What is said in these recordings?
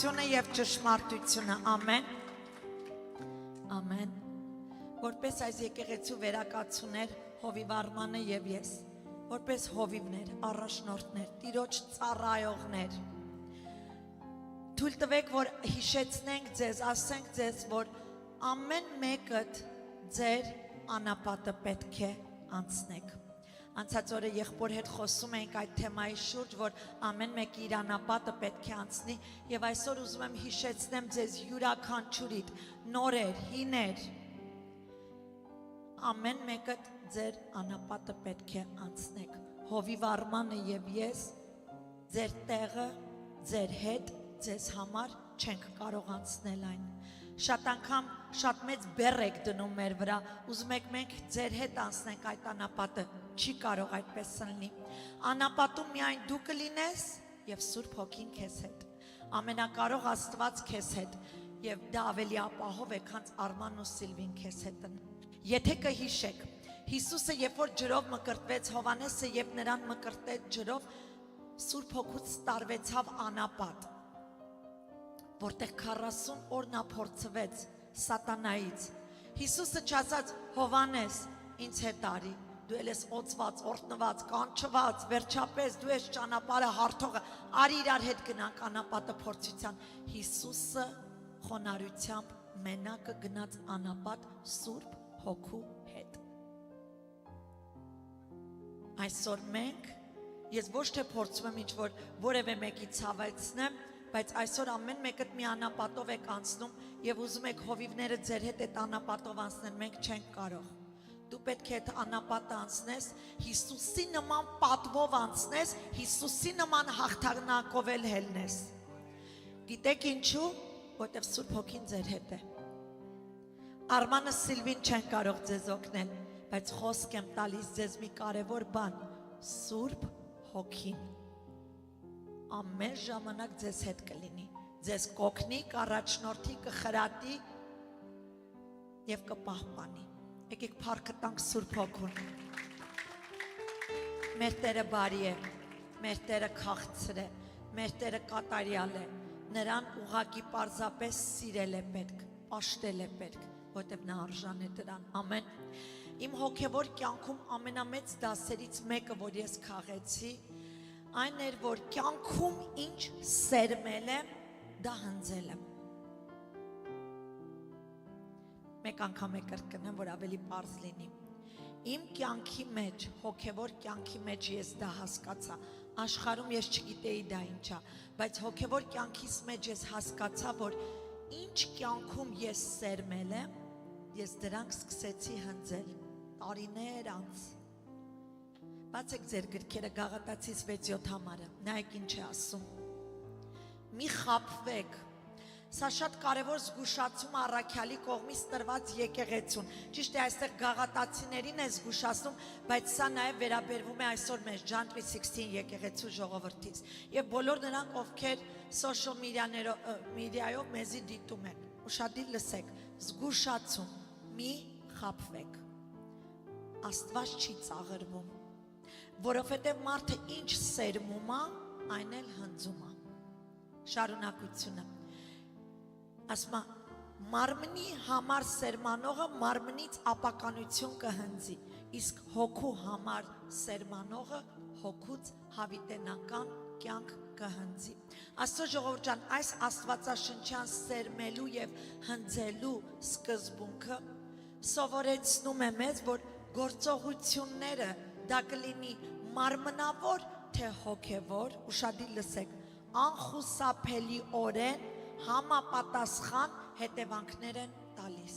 փառությունը եւ ճշմարտությունը, ամեն, ամեն, որպես այս եկեղեցու վերակացուներ, հովիվ Արմանը եւ ես, որպես հովիվներ, առաջնորդներ, Տիրոջ ծառայողներ, թույլ տվեք, որ հիշեցնենք ձեզ, ասենք ձեզ, որ ամեն մեկդ ձեր անապատը պետք է անցնեք։ Անցած օրը եղբոր հետ խոսում ենք այդ թեմայի շուրջ, որ ամեն մեկ իր անապատը պետք է անցնի, եւ այսօր ուզում եմ հիշեցնեմ ձեզ յուրաքանչյուրիդ նորեր, հիներ, ամեն մեկը ձեր անապատը պետք է անցնեք։ Հովիվ Արմանը եւ ես ձեր տեղը, ձեր հետ, ձեզ համար չենք կարող անցնել այն։ Շատ անգամ շատ մեծ բեռ եք դնում մեր վրա, ուզում եք մենք ձեր հետ անցնենք այդ անապատը, չի կարող այդպես լինի։ Անապատում միայն դու կլինես եւ Սուրբ Հոգին քեզ հետ։ Ամենակարող Աստված քեզ հետ եւ դա ավելի ապահով է, քան Արմանն ու Սիլվին քեզ հետ։ Եթե կհիշեք, Հիսուսը երբ որ ջրով մկրտվեց, Հովանեսը երբ նրան մկրտեց ջրով, Սուրբ Հոգուց տարվեցավ անապատ, որտեղ 40 օր նա փորձվեց սատանայից։ Հիսուսը չասաց Հովանես, ինձ հետ արի, դու ես օծված, օրտնված, կանչված, վերջապես դու ես ճանապարհը հարթողը, արի իրար հետ գնանք անապատը փորձության։ Հիսուսը խոնարհությամբ մենակը գնաց անապատ Սուրբ Հոգու հետ։ Այսօր մենք, ես ոչ թե փորձում եմ ինչ-որ որևէ մեկի ցավեցնեմ, բայց այսօր ամեն մեկդ մի անապատով եք անցնում եւ ուզում եք հովիվները ձեր հետ այդ անապատով անցնել, մենք չենք կարող։ Դու պետք է այդ անապատը անցնես, Հիսուսի նման պատվով անցնես, Հիսուսի նման հաղթանակով էլ հելնես։ Գիտեք ինչու? Որտեվ Սուրբ Հոգին ձեր հետ է։ Արմանը Սիլվին չեն կարող ձեզ օգնել, բայց խոսք եմ տալիս ձեզ մի կարևոր բան՝ Սուրբ Հոգին ամեն ժամանակ ձեզ հետ կլինի, ձեզ կօգնի, կառաջնորդի, կխրատի եւ կպահպանի։ Եկեք փառքը տանք Սուրբ Հոգուն։ Մեր Տերը բարի է, մեր Տերը քաղցր է, մեր Տերը կատարյալ է, նրան ուղղակի պարզապես սիրել է պետք, պաշտել է պետք, որտեղ նա արժան է դրան։ Ամեն։ Իմ հոգևոր կյանքում ամենամեծ դասերից մեկը, որ ես քաղեցի, այն էր, որ կյանքում ինչ սերմել եմ, դա հնձել եմ։ Մեկ անգամ է կրկնեմ, որ ավելի պարզ լինի։ Իմ կյանքի մեջ, հոգևոր կյանքի մեջ ես դա հասկացա։ Աշխարհում ես չգիտեի դա ինչա, բայց հոգևոր կյանքիս մեջ ես հասկացա, որ ինչ կյանքում ես սերմել եմ, ես դրանք սկսեցի հնձել տարիներ անց։ Բացեք ձեր գրքերը Գաղատացիս 6-7 համարը, նայեք ինչ է ասում։ Մի խաբվեք, սա շատ կարևոր զգուշացում առաքյալի կողմից տրված եկեղեցուն։ Ճիշտ է, այստեղ Գաղատացիներին է զգուշացնում, բայց սա նաև վերաբերվում է այսօր մեզ John 3:16 եկեղեցու ժողովրդից։ Եվ բոլոր նրանք, ովքեր սոցիալ մեդիայով մեզի դիտում են, ուշադիր լսեք, զգուշացում, մի խաբվեք։ Աստված չի ծաղրվում, որովհետև մարդը ինչ սերմում է, այն էլ հնձում է։ Շարունակությունը։ Ասում է, մարմնի համար սերմանողը մարմնից ապականություն կհնձի, իսկ հոգու համար սերմանողը հոգուց հավիտենական կյանք կհնձի։ Աստծո ժողովուրդ ջան, այս աստվածաշնչյան սերմելու եւ հնձելու սկզբունքը սովորեցնում է մեզ, որ գործողությունները դա կլինի մարմնավոր թե հոգևոր, ուշադիր լսեք, անխուսափելիորեն համապատասխան հետևանքներ են տալիս։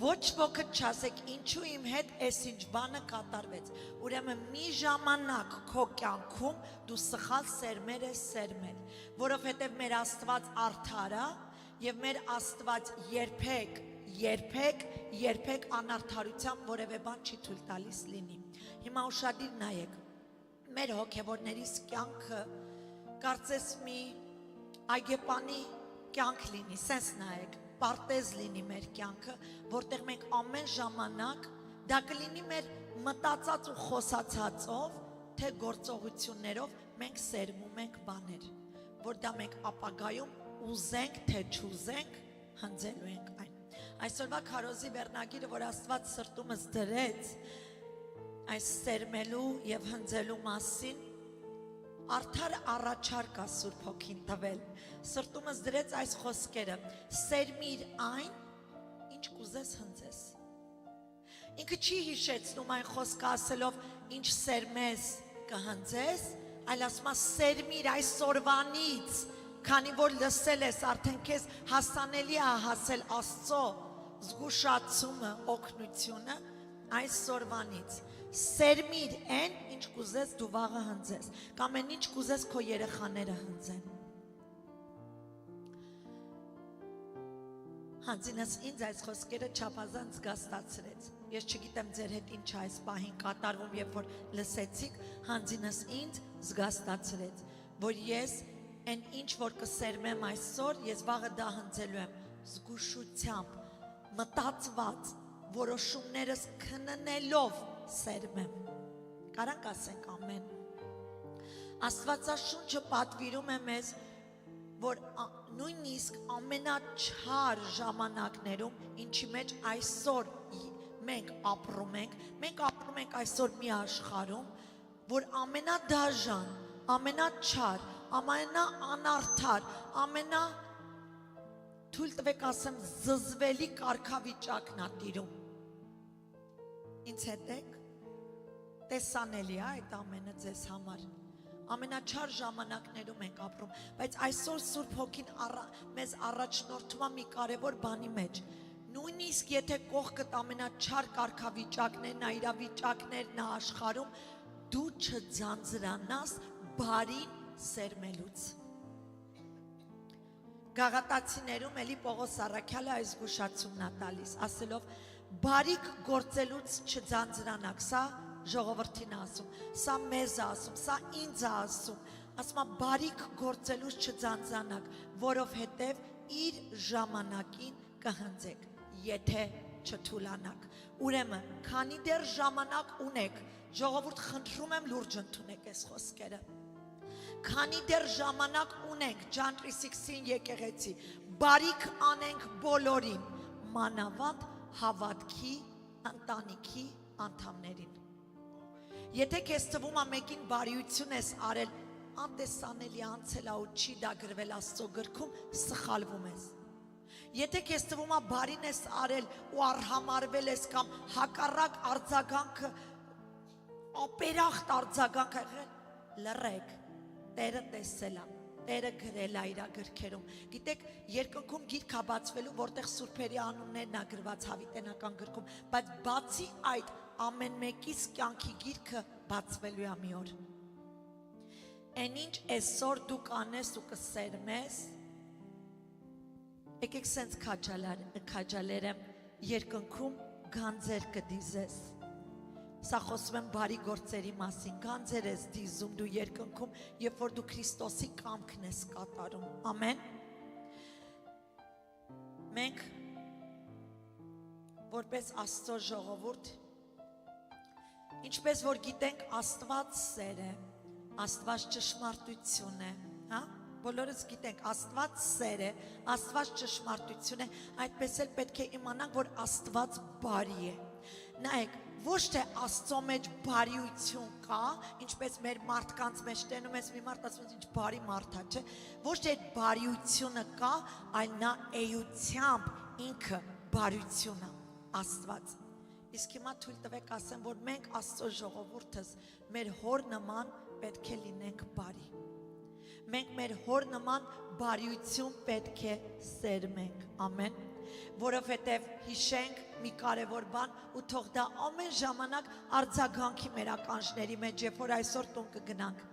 Ոչ ոքը չասեք, ինչու իմ հետ այս ինչ բանը կատարվեց։ Ուրեմն մի ժամանակ քո կյանքում դու սխալ սերմեր ես սերմել, որովհետև մեր Աստված արդար է եւ մեր Աստված երբեք անարդարությամբ որևէ բան չի թույլ տալիս լինի։ Հիմա ուշադիր նայեք, մեր հոգևորներիս կյանքը կարծես մի այգեպանի կյանք լինի, սենց նայեք, պարտեզ լինի մեր կյանքը, որտեղ մենք ամեն ժամանակ դա կլինի մեր մտածած ու խոսացածով, թե գործողություններով մենք սերմում ենք բաներ, որ դա մենք ապագայում ուզենք թե չուզենք հնձելու ենք այն։ Այսօրվա քարոզի վերնագիրը, որ Աստված սրտումս դրեց այս սերմելու եւ հնձելու մասին, արդար առաջարկ է Սուրբ Հոգին տվել։ Սրտումս դրեց այս խոսքերը. սերմիր այն, ինչ կուզես հնձես։ Ինքը չի հիշեցնում այն խոսքը ասելով ինչ սերմես կհնձես, այլ ասում է սերմիր այսօրվանից, քանի որ լսել ես արդեն քեզ հասանելի է հասել Աստծո զգուշացումը, օգնությունը այսօրվանից։ Սերմիր այն, ինչ կուզես դու վաղը հնձես, կամ այն ինչ կուզես քո երեխաները հնձեն։ Հանձինս ինձ այս խոսքերը չափազանց զգաստացրեց։ Ես չգիտեմ ձեր հետ ինչ է այս պահին կատարվում, երբ որ լսեցիք, հանձինս ինձ զգաստացրեց, որ ես այն ինչ որ կսերմեմ այսօր, ես վաղը դա հնձելու եմ զգուշությամբ, մտածված, որոշումներս քննելով սերմեմ։ Կարանք ասենք ամեն։ Աստվածաշունչը պատվիրում է մեզ, որ նույնիսկ ամենաչար ժամանակներում, ինչի մեջ այսօր մենք ապրում ենք այսօր մի աշխարհում, որ ամենադաժան, ամենաչար, ամենաանարդար, թույլ տվեք ասեմ զզվելի կարգավիճակն է տիրում։ Ինձ հետ եք, տեսանելի է այդ ամենը ձեզ համար։ Ամենաչար ժամանակներում ենք ապրում, բայց այսօր Սուրբ Հոգին մեզ առաջնորդում է մի կարևոր բանի մեջ։ Նույնիսկ եթե կողքդ ամենաչար կարգավիճակներն, իրավիճակներն աշխարհում, դու չձանձրանաս բարին սերմելուց։ Գաղատացիներում էլի Պողոս Առաքյալը այս զգուշացումն է տալիս, ասելով բարիք գործելուց չձանձրանաք, սա ժողովրդին ասում, սա մեզ ասում, սա ինձ ասում, ասում է բարիք գործելուց չձանձրանաք, որովհետև իր ժամանակին կհնձեք, եթե չթուլանաք։ Ուրեմն, քանի դեռ ժամանակ ունեք, ժողովուրդ խնդրում եմ լուրջ ընդունեք այս խոսքերը։ Քանի դեռ ժամանակ ունենք Ջանտրիսիքսին եկեղեցի, բարիք անենք բոլորին, մանավանդ հավատքի ընտանիքի անդամներին։ Եթե քեզ թվում է մեկին բարիություն ես արել, անտեսանելի անցել ու չի դա գրվել Աստծո գրքում, սխալվում ես։ Եթե քեզ թվում է բարին ես արել ու արհամարվել ես կամ հակառակ արձագանքը, ապերախտ արձագանք եղել, լռեք, Տերը տեսել է, Տերը գրել է իր գրքերում։ Գիտեք, երկնքում գիրք է բացվելու, որտեղ սուրբերի անուններն է գրված հավիտենական գրքում, բայց բացի այդ ամեն մեկիս կյանքի գիրքը բացվելու է մի օր։ Այն ինչ այսօր դու կանես ու կսերմես, եկեք սենց քաջալերեմ, երկնքում գանձեր կդիզես։ Սա խոսում եմ բարի գործերի մասին, գանձեր ես դիզում դու երկնքում, երբ որ դու Քրիստոսի կամքն ես կատարում, ամեն։ Մենք, որպես Աստծո ժողովուրդ, ինչպես որ գիտենք Աստված սեր է, Աստված ճշմարտություն է, բոլորս գիտենք Աստված սեր է, Աստված ճշմարտություն է, այդպես էլ պետք է իմանանք, որ Աստված բարի է։ Նայեք, ոչ թե Աստծո մեջ բարիություն կա, ինչպես մեր մարդկանց մեջ տենում ես մի մարդ ասում ինչ բարի մարդ է, չէ, ոչ թե բարիությունը կա, այլ նա էությամբ ինքը բարիությունը Աստված։ Իսկ հիմա թույլ տվեք ասեմ, որ մենք Աստծո ժողովուրդս մեր հոր նման պետք է լինենք բարի։ Մենք մեր հոր նման բարիություն պետք է սերմենք, ամեն, որովհետև հիշենք մի կարևոր բան ու թող դա ամեն ժամանակ արձագանքի մեր ականջների մեջ, երբ որ այսօր տուն կգնանք։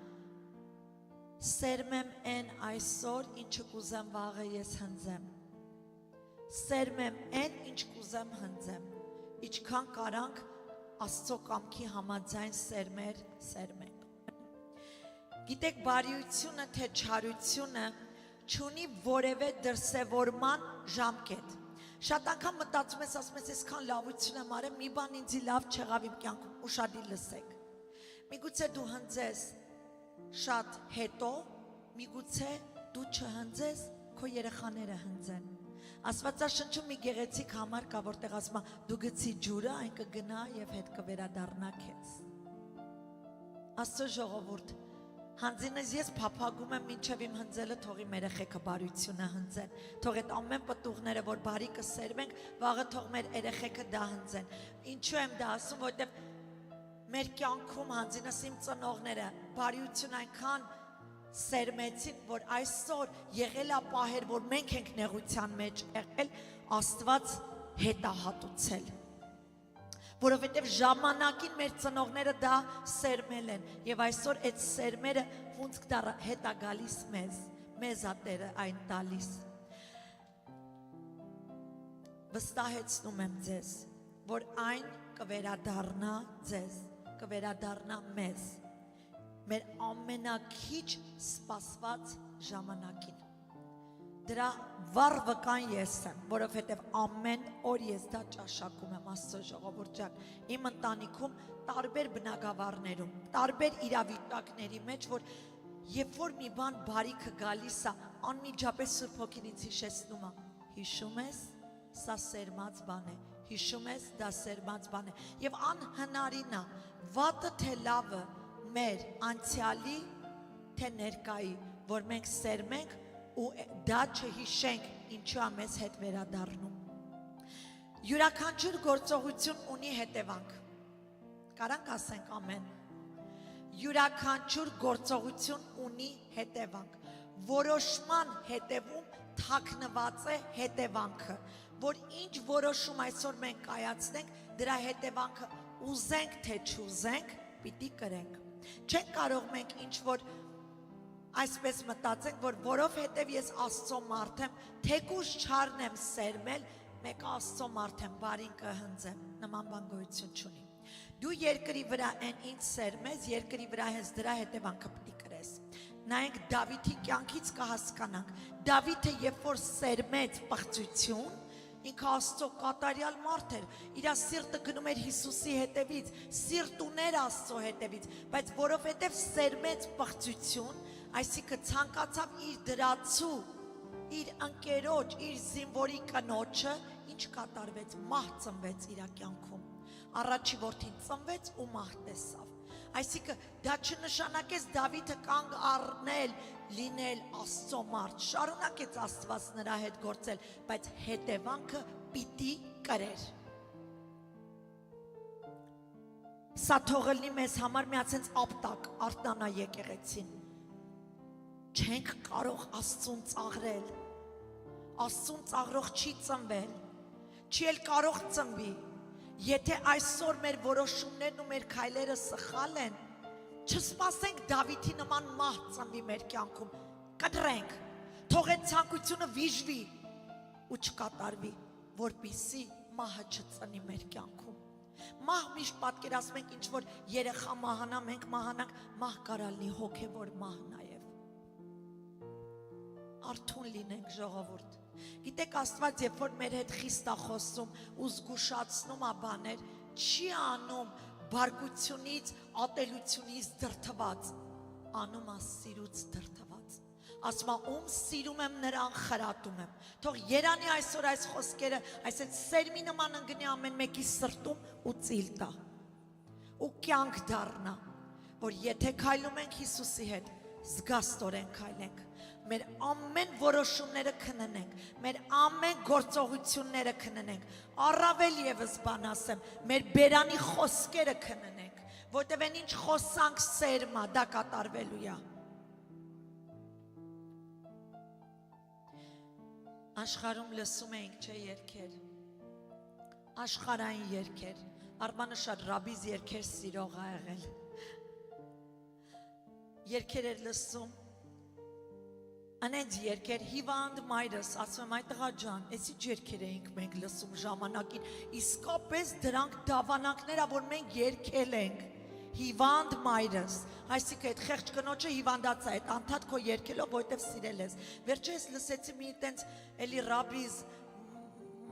Սերմեմ այն այսօր, ինչը կուզեմ վաղը ես հնձեմ։ Սերմեմ այն, ինչ կուզեմ հնձեմ։ Ինչքան կարանք Աստծո կամքի համաձայն սերմենք։ Գիտեք, բարիությունը թե չարությունը չունի որևէ դրսևորման ժամկետ։ Շատ անգամ մտածում ես, ասում ես, այսքան լավություն եմ արել, մի բան ինձի լավ չեղավ իմ կյանքում, ուշադիր լսեք։ Միգուցե դու հնձես շատ հետո, միգուցե դու չհնձես, քո երեխաները հնձեն։ Աստվածաշնչում մի գեղեցիկ համար կա, որտեղ ասում է դու գցի ջուրը, այն կգնա եւ հետ կվերադառնա քեզ։ Աստծո ժողովուրդ, հանձինս ես փափագում եմ մինչև իմ հնձելը թող իմ երեխեքը բարությունը հնձեն, թող այդ ամեն պտուղները, որ բարի կսերվենք, վաղը թող մեր երեխեքը դա հնձեն։ Ինչու եմ դա ասում, որտեղ մեր կյանքում հանձինս իմ ծնողները բարություն այնքան սերմեցին, որ այսօր եղել է պահեր, որ մենք ենք նեղության մեջ եղել, Աստված հետահատուցել, որովհետև ժամանակին մեր ծնողները դա սերմել են եւ այսօր այդ սերմերը ոնց կդառա հետա գալիս մեզ ա Տերը այն տալիս։ Վստահեցնում եմ ձեզ, որ այն կվերադառնա ձեզ, կվերադառնա մեզ, մեր ամենակիչ սպասված ժամանակին։ Դրա վառ վկան ես եմ, որովհետև ամեն օր ես դա ճաշակում եմ, Աստծո ժողովուրդ ջան, իմ ընտանիքում տարբեր բնակավարներում, տարբեր իրավիճակների մեջ, որ երբ որ մի բան բարիքը գալիս է, անմիջապես Սուրբ Հոգին ինձ հիշեցնում է, հիշում ես, սա սերմած բան է, հիշում ես, դա սերմած բան է, եւ անհնարին է, վատը թե լավը մեր անցյալի թե ներկայի, որ մենք սերմենք ու դա չհիշենք, ինչու է մեզ հետ վերադառնում։ Յուրաքանչյուր գործողություն ունի հետևանք։ Կարանք ասենք ամեն։ Յուրաքանչյուր գործողություն ունի հետևանք։ Որոշման հետևում թաքնված է հետևանքը, որ ինչ որոշում այսօր մենք կայացնենք, դրա հետևանքը ուզենք թե չուզենք, պիտի կրենք։ Չենք կարող մենք ինչ որ այսպես մտածենք, որ որովհետև ես Աստծո մարդ եմ, թեկուզ չառնեմ սերմել, մեկ Աստծո մարդ եմ, բարին կհնձեմ, նման բան գոյություն չունի։ Դու երկրի վրա այն ինչ սերմես, երկրի վրա հենց դրա հետևանքը պիտի կրես։ Նայենք Դավիթի կյանքից կհասկանանք, Դավիթը երբ որ սերմեց պղծություն, ինքը Աստծո կատարյալ մարդ էր, իր սիրտը գնում էր Հիսուսի հետևից, սիրտ ուներ Աստծո հետևից, բայց որովհետև սերմեց պղծություն, այսինքն ցանկացավ իր դրացու, իր ընկերոջ, իր զինվորի կնոջը, ինչ կատարվեց, մահ ծնվեց իր կյանքում։ Առաջի որդին ծնվեց ու մահ տեսավ։ Այսինքն դա չնշանակեց Դավիթը կանգ առնել, լինել Աստծո մարդ, շարունակեց Աստված նրա հետ գործել, բայց հետևանքը պիտի կրեր։ Սա թողել լինի մեզ համար մի հատ ապտակ, արտանա եկեղեցին։ Չենք կարող Աստծուն ծաղրել, Աստծուն ծաղրող չի ծնվել, չի էլ կարող ծնվի, եթե այսօր մեր որոշումներն ու մեր քայլերը սխալ են, չսպասենք Դավիթի նման մահ ծնվի մեր կյանքում, կտրենք, թող այդ ցանկությունը վիժվի ու չկատարվի, որպեսզի մահը չծնի մեր կյանքում։ Մահ միշտ պատկերացնում ենք ինչ որ երեխա մահանա, մենք մահանանք, մահ կարա լինի հոգևոր մահ նաև։ Արթուն լինենք ժողովուրդ։ Գիտեք Աստված երբ որ մեր հետ խիստ է խոսում ու զգուշացնում է բաներ, չի անում բարկությունից, ատելությունից դրդված, անում է սիրուց դրդված։ Ասում է ում սիրում եմ նրան խրատում եմ։ Թող երանի այսօր այս խոսքերը, այսպես սերմի նման ընկնի ամեն մեկի սրտում ու ծիլ տա։ Ու կյանք դառնա, որ եթե քայլում ենք Հիսուսի հետ, զգաստորեն քայլենք։ Մեր ամեն որոշումները քննենք, մեր ամեն գործողությունները քննենք, առավել եւս բան ասեմ, մեր բերանի խոսքերը քննենք, որտեղ այն ինչ խոսանք սերմա, դա կատարվելու է։ Աշխարհում լսում էինք, չէ, երգեր, աշխարհային երգեր, Արմանը շատ ռաբիզ երգեր սիրող ա եղել, երգեր էր լսում, Անենց երկեր հիվանդ մայրս, ասում եմ այ տղա ջան, այս ինչ երկեր էինք մենք լսում ժամանակին, իսկապես դրանք դավանանքներ ա, որ մենք երկել ենք, հիվանդ մայրս, այսինքն այդ խեղճ կնոջը հիվանդած է, այդ անդադ քո երկելով, որտեվ սիրել ես, վերջերս լսեցի մի տենց էլի ռաբիզ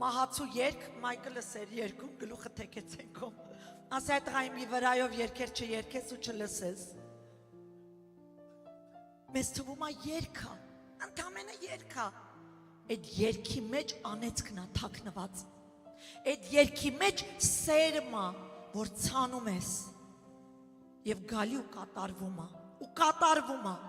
մահացու երգ, Մայկը լսեր երկում, գլուխը թեքեց ենքում, ասի այդ տղա մի վրայով երկեր չերքես ու չլսես, մեզ թվում է երգ ա, Ընդամենը երգա։ Այդ երգի մեջ անեծքն է թաքնված։ Այդ երգի մեջ սերմա, որ ցանում ես եւ գալի ու կատարվում է։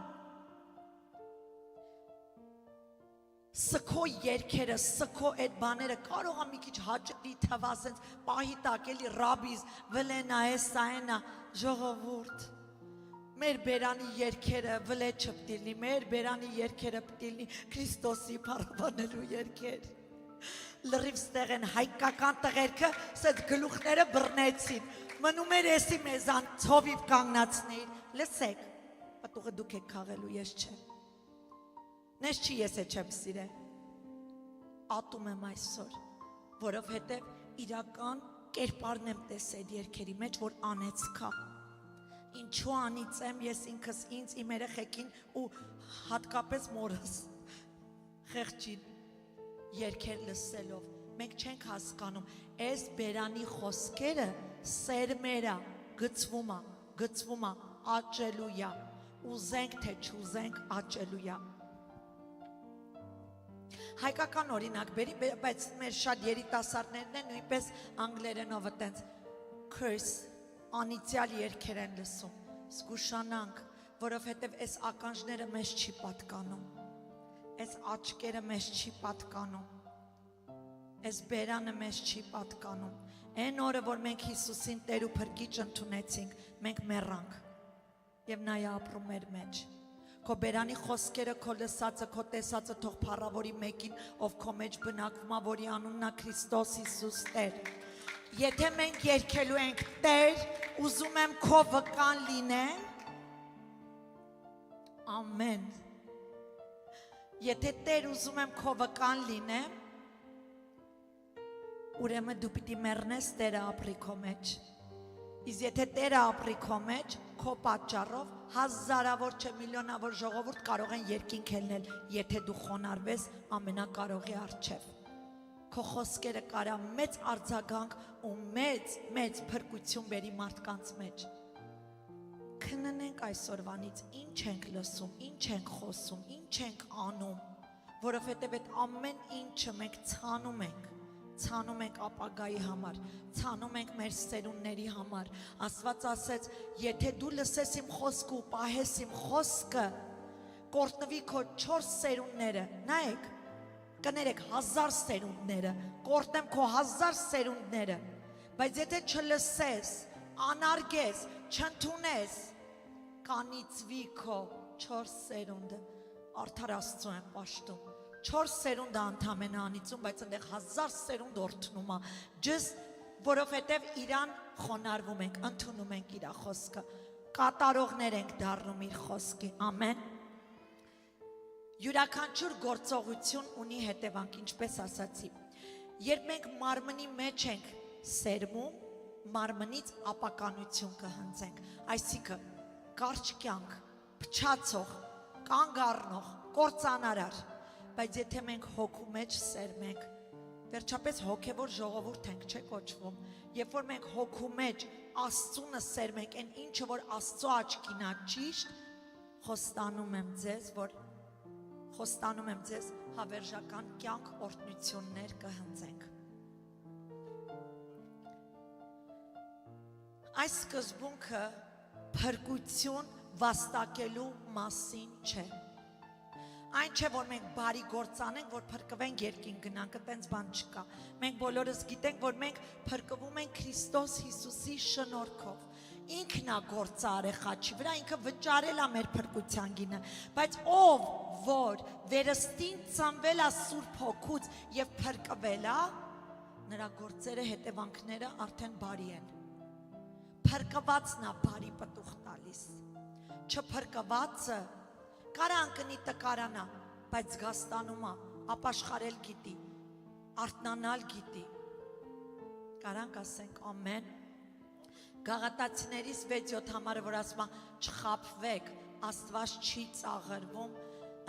Սքո երկերը, սքո այդ բաները կարող է մի քիչ հաճելի թվա, սենց պահի տակ էլի ռաբիզ, վլենա է, սայնա, ժողովուրդ։ Մեր բերանի երկերը վլեչը պտի լինի, մեր բերանի երկերը պտի լինի Քրիստոսի փառաբանելու երկեր։ Լրիվ ստեղ են հայկական տղերքը, սենց գլուխները բռնեցին, մնում էր եսի մեզան ցովիվ կանգնացնեին, լսեք, պտուղը դուք եք քաղելու, ես չեմ։ Նես չի ես է չեմ սիրե, ատում եմ այսօր, որովհետև իրական կերպարն եմ տեսել երկերի մեջ, որ անեց կա, ինչու անիծեմ ես ինքս ինձ իմ երեխեքին ու հատկապես մորս, խեղճին, երկեր լսելով, մենք չենք հասկանում, այս բերանի խոսքերը սերմերա, գծվում է, աճելույա, ուզենք թե չուզենք աճելույա։ Հայկական օրինակ բերի, բայց մեր շատ երիտասարդներն են նույնպես անգլերենով տենց curse, անիծյալ երգեր են լսում, զգուշանանք, որովհետև այս ականջները մեզ չի պատկանում, այս աչքերը մեզ չի պատկանում, այս բերանը մեզ չի պատկանում, այն օրը, որ մենք Հիսուսին Տեր ու Փրկիչ ընդունեցինք, մենք մեռանք եւ նա է ապրում մեր մեջ։ Քո բերանի խոսքերը, քո լսածը, քո տեսածը թող փառավորի մեկին, ով քո մեջ բնակվում է, որի անունն է Քրիստոս Հիսուս Տեր։ Եթե մենք երգելու ենք Տեր, ուզում եմ քո վկան լինեմ, ամեն։ Եթե Տեր ուզում եմ քո վկան լինեմ, ուրեմն դու պիտի մեռնես Տերը ապրի քո մեջ։ Իսկ եթե Տերը ապրի քո մեջ, քո պատճառով հազարավոր չէ միլիոնավոր ժողովուրդ կարող են երկինք ելնել, եթե դու խոնարհվես ամենակարողի առջև։ Քո խոսքերը կարա մեծ արձագանք ու մեծ փրկություն բերի մարդկանց մեջ։ Քննենք այսօրվանից ինչ ենք լսում, ինչ ենք խոսում, ինչ ենք անում, որովհետև այդ ամեն ինչը մենք ցանում ենք ապագայի համար, ցանում ենք մեր սերունդների համար։ Աստված ասեց, եթե դու լսես իմ խոսքը ու պահես իմ խոսքը, կորտնվի քո 4 սերունդները, նայեք, կներեք 1000 սերունդները, կորտնեմ քո 1000 սերունդները, բայց եթե չլսես, անարգես, չընդունես, կանիծվի քո 4 սերունդը, արդար Աստծո եմ պաշտում։ 4 սերունդ անդամեն անիծում, բայց ընդեղ 1000 սերունդ օրհնում է, just որովհետև իրան խոնարհվում ենք, ընդունում ենք իր խոսքը, կատարողներ ենք դառնում իր խոսքի, ամեն։ Յուրաքանչյուր գործողություն ունի հետևանք, ինչպես ասացի, երբ մենք մարմնի մեջ ենք սերմում, մարմնից ապականություն կհնձենք, այսինքն կարճ կյանք, փչացող, կանգ առնող, կործանարար, բայց եթե մենք հոգու մեջ սերմենք, վերջապես հոգևոր ժողովուրդ ենք, չէ կոչվում, երբ որ մենք հոգու մեջ Աստծունը սերմենք, այն ինչը որ Աստծո աչքին է ճիշտ, խոստանում եմ ձեզ հավերժական կյանք օրհնություններ կհնձենք։ Այս սկզբունքը փրկություն վաստակելու մասին չէ։ Այն չէ, որ մենք բարի գործ անենք, որ փրկվենք երկին գնանք, այտենց բան չկա։ Մենք բոլորս գիտենք, որ մենք փրկվում ենք Քրիստոս Հիսուսի շնորհքով։ Ինքն է գործը արել խաչի վրա, ինքը վճարել է մեր փրկության գինը, բայց ով որ վերստին ծնվել է Սուրբ Հոգուց եւ փրկվել է, նրա գործերը հետևանքները արդեն բարի են։ Փրկվածն է բարի պտուղ տալիս։ Չփրկվածը կարա անկնի տկարանա, բայց զգաստանում է, ապաշխարել գիտի, արթնանալ գիտի։ Կարանք ասենք ամեն։ Գաղատացիների 6-7 համարը, որ ասում է չխաբվեք, Աստված չի ծաղրվում,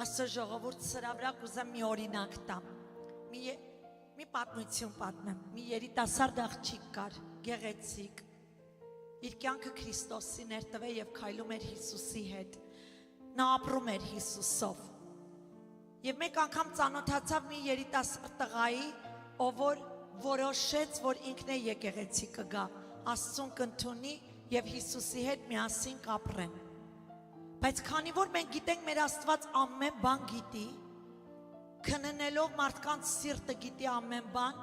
Աստծո ժողովուրդ սրա վրա կուզեմ մի օրինակ տամ։ Մի պատմություն պատմեմ։ Մի երիտասարդ աղջիկ կար, գեղեցիկ։ Իր կյանքը Քրիստոսին էր տվել եւ քայլում էր Հիսուսի հետ։ Նա ապրում էր Հիսուսով, Եվ մեկ անգամ ծանոթացավ մի երիտասարդ տղայի, ով որ որոշեց, որ ինքն է եկեղեցի կգա, Աստծուն կընդունի եւ Հիսուսի հետ միասին կապրեն։ Բայց քանի որ մենք գիտենք մեր Աստված ամեն բան գիտի, քննելով մարդկանց սիրտը գիտի ամեն բան,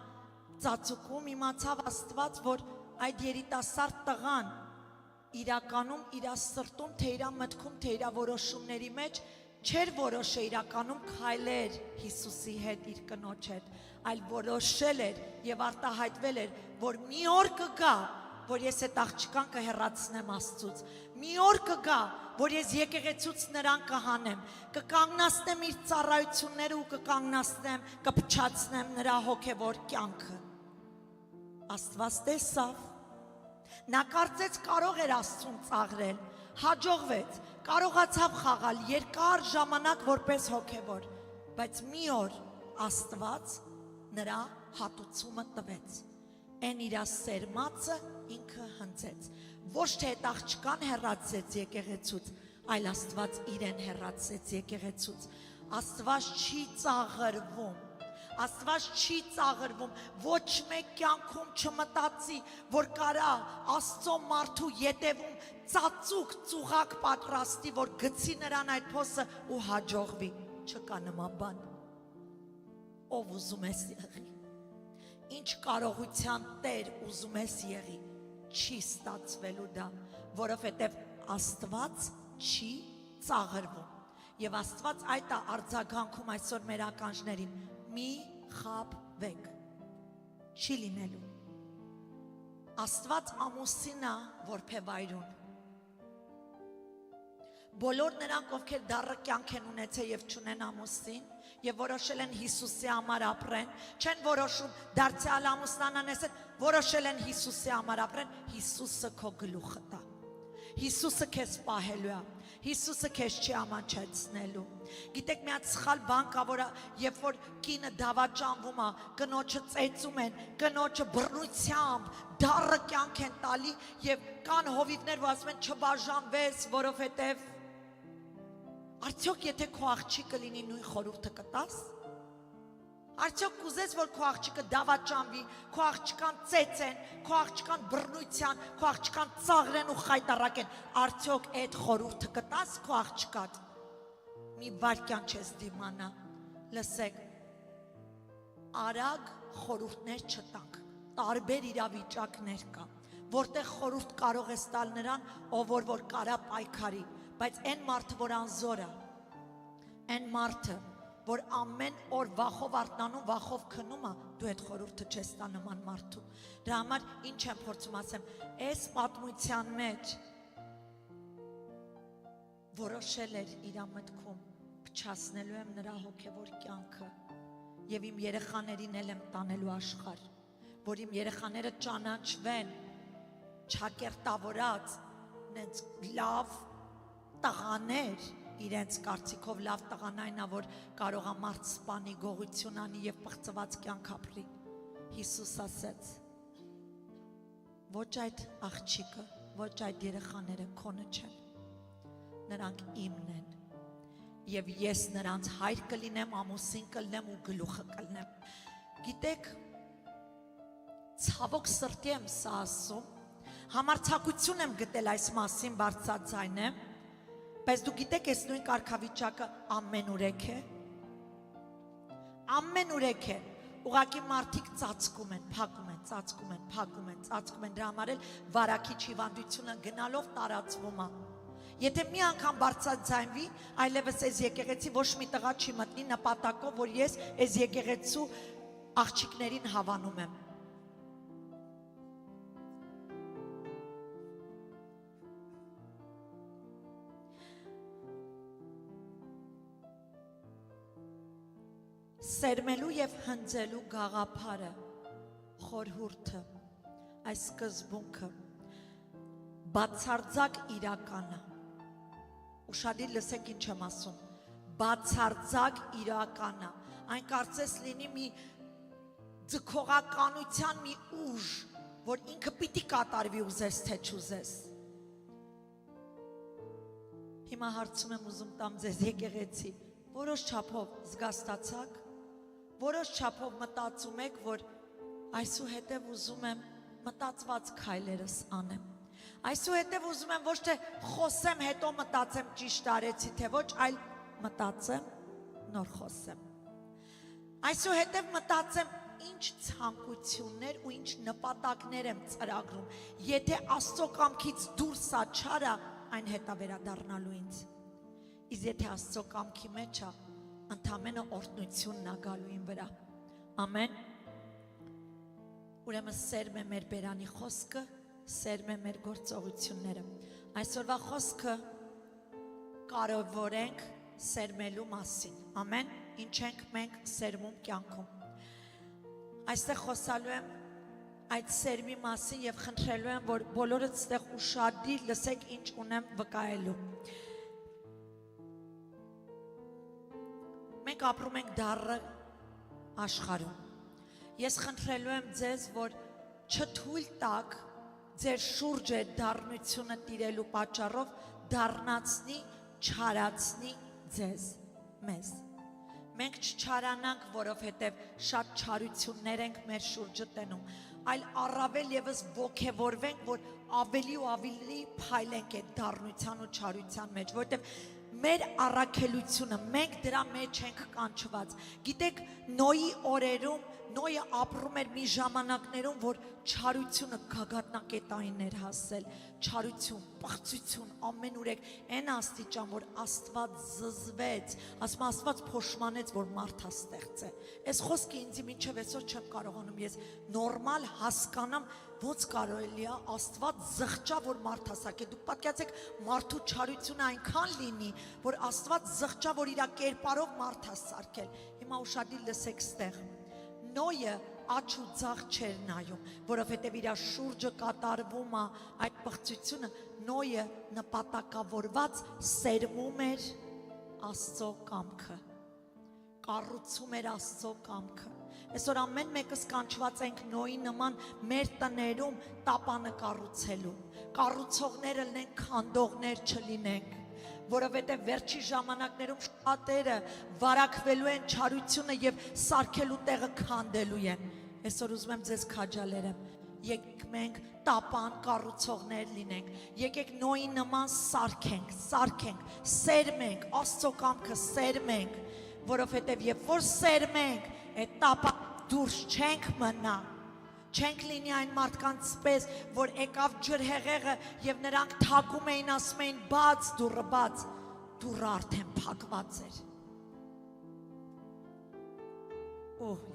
ծածուկում իմացավ Աստված, որ այդ երիտասարդ տղան իրականում իր սրտում, թե իր մտքում, թե իր որոշումների մեջ չէր որոշել իրականում քայլեր Հիսուսի հետ, իր կնոջ հետ, այլ որոշել էր եւ արտահայտվել էր, որ մի օր կգա, որ ես այդ աղջկան կհեռացնեմ Աստծուց, մի օր կգա, որ ես եկեղեցուց նրան կհանեմ, կկանգնացնեմ իր ծառայությունները ու կկանգնացնեմ, կփչացնեմ նրա հոգևոր կյանքը։ Աստված տեսավ, նա կարծեց կարող էր Աստծուն ծաղրել, հաջողվեց, կարողացավ խաղալ երկար ժամանակ որպես հոգևոր, բայց մի օր Աստված նրա հատուցումը տվեց, այն իր սերմացը ինքը հնձեց, ոչ թե այդ աղջկան հեռացեց եկեղեցուց, այլ Աստված իրեն հեռացեց եկեղեցուց, Աստված չի ծաղրվում, Աստված չի ծաղրվում, ոչ մեկ կյանքում չմտածի, որ կարա Աստծո մարդու ետևում ծածուկ ծուղակ պատրաստի, որ գցի նրան այդ փոսը ու հաջողվի, չկա նման բան, ով ուզում ես եղի, ինչ կարողության Տեր ուզում ես եղի, չի ստացվելու դա, որովհետև Աստված չի ծաղրվում, եւ Աստված այդ է արձագանքում այսօր մեր ականջներին, մի խաբվեք, չի լինելու, Աստված ամուսինն է որբևայրուն, բոլոր նրանք, ովքեր դառը կյանք են ունեցել եւ չունեն ամուսին, եւ որոշել են Հիսուսի համար ապրեն, չեն որոշում դարձյալ ամուսնանան ասել, որոշել են Հիսուսի համար ապրեն, Հիսուսը քո գլուխը տա, Հիսուսը քեզ պահելու է, Հիսուսը քեզ չի ամաչեցնելու։ Գիտեք, մի հատ սխալ բան կա, որ երբ որ կինը դավաճանվում է, կնոջը ծեծում են, կնոջը բռնությամբ դառը կյանք են տալի եւ կան հովիվներ, որ ասում են չբաժանվես, որովհետեւ արդյոք եթե քո աղջիկը լինի նույն խորհուրդը կտաս։ Արդյոք կուզես, որ քո աղջիկը դավաճանվի, քո աղջկան ծեծեն, քո աղջկան բռնության, քո աղջկան ծաղրեն ու խայտառակեն, արդյոք այդ խորհուրդը կտաս քո աղջկատ։ Մի վարքյան չես դիմանա, լսեք, արագ խորհուրդներ չտանք, տարբեր իրավիճակներ կա, որտեղ խորհուրդ կարող ես տալ նրան, ով որ կարա պայքարի, բայց այն մարդը, որ անզոր է, այն մարդը, որ ամեն օր վախով արթնանում, վախով քնում է, դու այդ խորհուրդը չես տա նման մարդու։ Դրա համար ինչ եմ փորձում ասեմ, այս պատմության մեջ որոշել էր իր մտքում, փչացնելու եմ նրա հոգևոր կյանքը եւ իմ երեխաներին էլ եմ տանելու աշխարհ, որ իմ երեխաները ճանաչվեն, չակերտավորած, նենց լավ տղաներ, իրենց կարծիքով լավ տղան այն է, որ կարող է մարդ սպանի, գողություն անի եւ պղծված կյանք ապրի։ Հիսուս ասեց. ոչ այդ աղջիկը, ոչ այդ երեխաները քոնը չեն, նրանք իմն են եւ ես նրանց հայր կլինեմ, ամուսին կլինեմ ու գլուխը կլինեմ։ Գիտեք, ցավոք սրտի եմ սա ասում, համարձակություն եմ գտել այս մասին բարձրաձայնեմ, բայց դու գիտեք, այս նույն կարգավիճակը ամենուրեք է, ամենուրեք է, ուղղակի մարդիկ ծածկում են, փակում են, ծածկում են, փակում են, ծածկում են, դրա համար էլ վարակիչ հիվանդությունը գնալով տարածվում է։ Եթե մի անգամ բարձրաձայնվի, այլևս այս եկեղեցի ոչ մի տղա չի մտնի նպատակով, որ ես այս եկեղեցու աղջիկներին հավանում եմ։ Սերմելու եւ հնձելու գաղափարը, խորհուրդը, այս սկզբունքը բացարձակ իրական է։ Ուշադիր լսեք ինչ եմ ասում, բացարձակ իրական է, այն կարծես լինի մի ձգողականության մի ուժ, որ ինքը պիտի կատարվի ուզես թե չուզես։ Հիմա հարցում եմ ուզում տամ ձեզ եկեղեցի, որոշ չափով զգաստացաք, որոշ չափով մտածում եք, որ այսուհետև ուզում եմ մտածված քայլերս անեմ։ Այսուհետև ուզում եմ ոչ թե խոսեմ, հետո մտածեմ ճիշտ արեցի, թե ոչ, այլ մտածեմ, նոր խոսեմ։ Այսուհետև մտածեմ ինչ ցանկություններ ու ինչ նպատակներ եմ ծրագրում։ Եթե Աստծո կամքից դուրս է չարա, այն հետա վերադառնալու ինձ։ Իսկ եթե Աստծո կամքի մեջ է, ընդամենը օրհնությունն է գալու ին վրա։ Ամեն։ Ուրեմն սերմ է մեր բերանի խոսքը, սերմ է մեր գործողությունները։ Այսօրվա խոսքը կարևորենք սերմելու մասին։ Ամեն։ Ինչ ենք մենք սերմում կյանքում։ Այստեղ խոսալու եմ այդ սերմի մասին եւ խնդրելու եմ, որ բոլորդ ստեղ ուշադիր լսեք ինչ ունեմ վկայելու։ Մենք ապրում ենք դառը աշխարհում։ Ես խնդրելու եմ ձեզ, որ չթույլ տաք ձեր շուրջը դառնությունը տիրելու պատճառով դառնացնի, չարացնի ձեզ, մեզ։ Մենք չչարանանք, որովհետև շատ չարություններ ենք մեր շուրջը տենում, այլ առավել եւս ոգևորվենք, որ ավելի ու ավելի փայլենք այդ դառնության ու չարության մեջ, որովհետև մեր առաքելությունը, մենք դրա մեջ ենք կանչված։ Գիտեք, Նոյի օրերում Նոյը ապրում էր մի ժամանակներում, որ չարությունը գագաթնակետային էր հասել, չարություն, պղծություն, ամենուրեք, այն աստիճան, որ Աստված զզվեց, ասում Աստված փոշմանեց, որ մարդ է ստեղծել։ Այս խոսքը ինձ մինչև այսօր չեմ կարողանում ես նորմալ հասկանամ, ոնց կարելի է Աստված զղջա, որ մարդ հասակե։ Դուք պատկերացեք, մարդու չարությունը այնքան լինի, որ Աստված զղջա, որ իր կերպարով մարդ է սարքել։ Հիմա ուշադիր լսեք ստեղ։ Նոյը աչ ու ձախ չէր նայում, որովհետև իր շուրջը կատարվում է այդ պղծությունը, Նոյը նպատակավորված սերմում էր Աստծո կամքը, կառուցում էր Աստծո կամքը։ Այսօր ամեն մեկս կանչված ենք Նոյի նման մեր տներում տապանը կառուցելու, կառուցողները լինենք, քանդողներ չլինենք, որովհետև վերջի ժամանակներում շատերը վարակվելու են չարությունը եւ սարքելու տեղը քանդելու են։ Այսօր ուզում եմ ձեզ քաջալերեմ։ Եկեք մենք տապան կառուցողներ լինենք։ Եկեք Նոյի նման սարքենք, սերմենք, Աստծո կամքը սերմենք, որովհետև երբ որ սերմենք, այդ տապը դուրս չենք մնա։ Չենք լինի այն մարդկանց պես, որ եկավ ջրհեղեղը եւ նրանք թակում էին, ասում էին բաց, դուռը արդեն փակված էր։